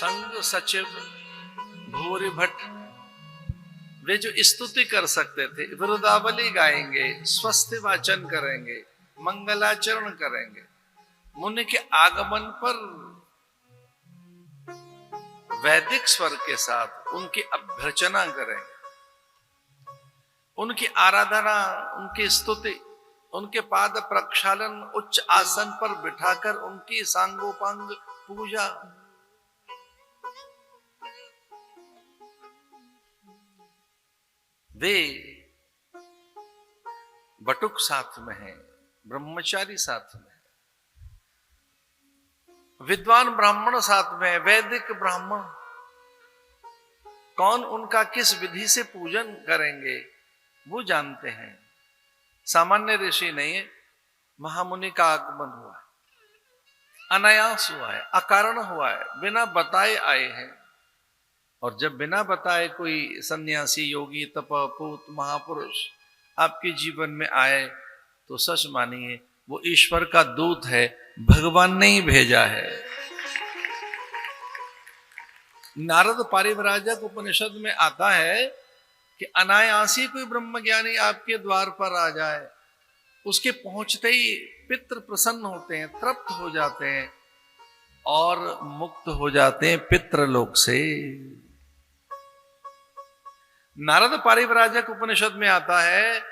संग सचिव भूरि भट्ट, वे जो स्तुति कर सकते थे, विरुदावली गाएंगे, स्वस्ति वाचन करेंगे, मंगलाचरण करेंगे, मुनि के आगमन पर वैदिक स्वर के साथ उनकी अभ्यर्चना करेंगे, उनकी आराधना, उनकी स्तुति, उनके पाद प्रक्षालन, उच्च आसन पर बिठाकर उनकी सांगोपांग पूजा। वे बटुक साथ में हैं, ब्रह्मचारी साथ में है, विद्वान ब्राह्मण साथ में है, वैदिक ब्राह्मण। कौन उनका किस विधि से पूजन करेंगे वो जानते हैं। सामान्य ऋषि नहीं है, महामुनि का आगमन हुआ है, अनायास हुआ है, अकारण हुआ है, बिना बताए आए हैं। और जब बिना बताए कोई सन्यासी, योगी, तपपूत, महापुरुष आपके जीवन में आए तो सच मानिए वो ईश्वर का दूत है, भगवान ने ही भेजा है। नारद पारिव्राजक उपनिषद में आता है कि अनायासी कोई ब्रह्मज्ञानी आपके द्वार पर आ जाए, उसके पहुंचते ही पितृ प्रसन्न होते हैं, तृप्त हो जाते हैं और मुक्त हो जाते हैं पितृलोक से। नारद पारिव्राजक उपनिषद में आता है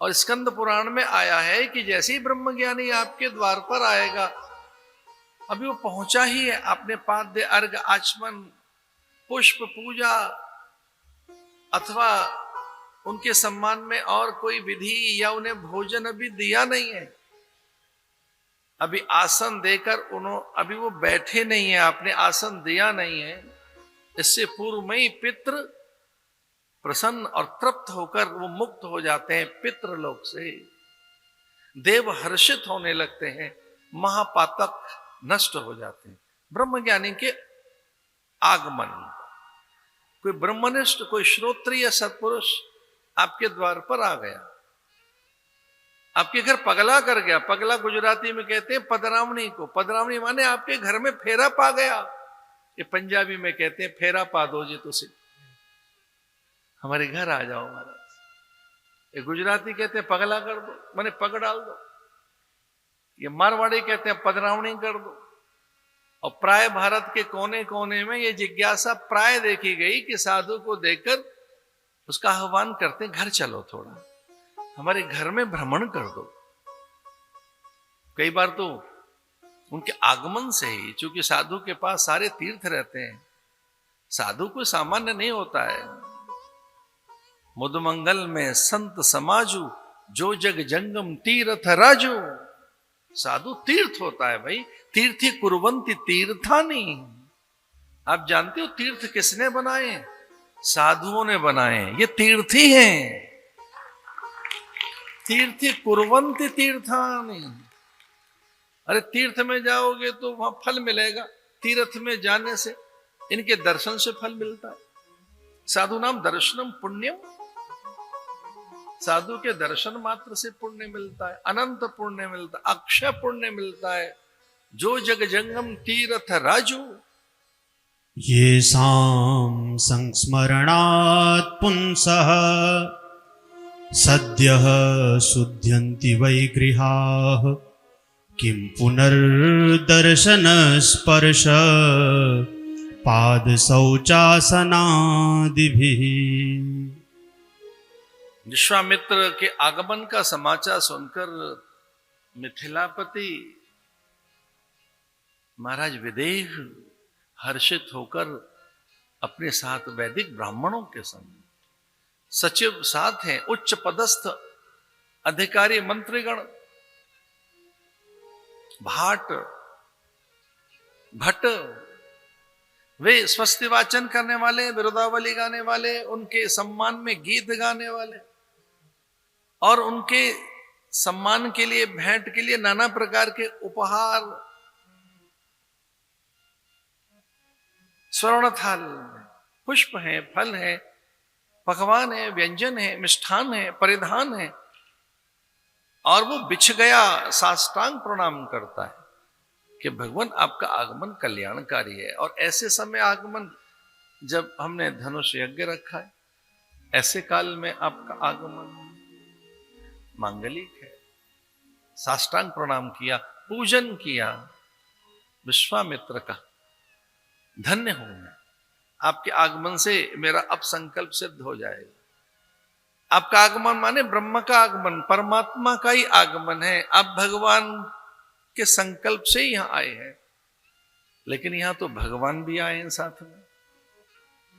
और स्कंद पुराण में आया है कि जैसे ही ब्रह्मज्ञानी आपके द्वार पर आएगा, अभी वो पहुंचा ही है, आपने पाद्य अर्घ आचमन पुष्प पूजा अथवा उनके सम्मान में और कोई विधि या उन्हें भोजन अभी दिया नहीं है, अभी आसन देकर अभी वो बैठे नहीं है, आपने आसन दिया नहीं है, इससे पूर्व में ही पितृ प्रसन्न और तृप्त होकर वो मुक्त हो जाते हैं पितृलोक से। देव हर्षित होने लगते हैं, महापातक नष्ट हो जाते हैं ब्रह्मज्ञानी के आगमन। कोई ब्रह्मनिष्ठ, कोई श्रोत्रिय सत्पुरुष आपके द्वार पर आ गया, आपके घर पगला कर गया। पगला गुजराती में कहते हैं पदरावणी को। पदरावणी माने आपके घर में फेरा पा गया। ये पंजाबी में कहते हैं फेरा पा दो जी, तुसी हमारे घर आ जाओ महाराज। ये गुजराती कहते हैं पगला कर दो, माने पग डाल दो। ये मारवाड़ी कहते हैं पदरावणी कर दो। और प्राय भारत के कोने कोने में ये जिज्ञासा प्राय देखी गई कि साधु को देखकर उसका आह्वान करते हैं, घर चलो, थोड़ा हमारे घर में भ्रमण कर दो। कई बार तो उनके आगमन से ही, चूंकि साधु के पास सारे तीर्थ रहते हैं, साधु कोई सामान्य नहीं होता है। मुदमंगल में संत समाजू, जो जग जंगम तीर्थ राजू। साधु तीर्थ होता है भाई, तीर्थी कुर्वन्ति तीर्थानि। आप जानते हो तीर्थ किसने बनाए? साधुओं ने बनाए। ये तीर्थी हैं। तीर्थी कुर्वन्ति तीर्थानि। अरे तीर्थ में जाओगे तो वहां फल मिलेगा, तीर्थ में जाने से, इनके दर्शन से फल मिलता है। साधु नाम दर्शनम पुण्यम। साधु के दर्शन मात्र से पुण्य मिलता है, अनंत पुण्य मिलता है, अक्षय पुण्य मिलता है। जो जग जंगम तीर्थ राजू। ये साम संस्मरणात् पुंसः सद्यः शुद्ध्यन्ति वै गृहाः। किं पुनर्दर्शन स्पर्श पाद शौचासनादिभिः। विश्वामित्र के आगमन का समाचार सुनकर मिथिलापति महाराज विदेह हर्षित होकर अपने साथ वैदिक ब्राह्मणों के संग, सचिव साथ हैं, उच्च पदस्थ अधिकारी मंत्रीगण, भाट भट्ट, वे स्वस्ति वाचन करने वाले, विरुदावली गाने वाले, उनके सम्मान में गीत गाने वाले और उनके सम्मान के लिए, भेंट के लिए नाना प्रकार के उपहार, स्वर्ण थाल, पुष्प हैं, फल हैं, पकवान है, व्यंजन है, मिष्ठान है, परिधान है। और वो बिछ गया साष्टांग प्रणाम करता है कि भगवान आपका आगमन कल्याणकारी है। और ऐसे समय आगमन जब हमने धनुष यज्ञ रखा है, ऐसे काल में आपका आगमन मांगलिक है। साष्टांग प्रणाम किया, पूजन किया विश्वामित्र का, धन्य हूं मैं, आपके आगमन से मेरा अब संकल्प सिद्ध हो जाएगा। आपका आगमन माने ब्रह्म का आगमन, परमात्मा का ही आगमन है। आप भगवान के संकल्प से ही यहां आए हैं, लेकिन यहां तो भगवान भी आए हैं साथ में।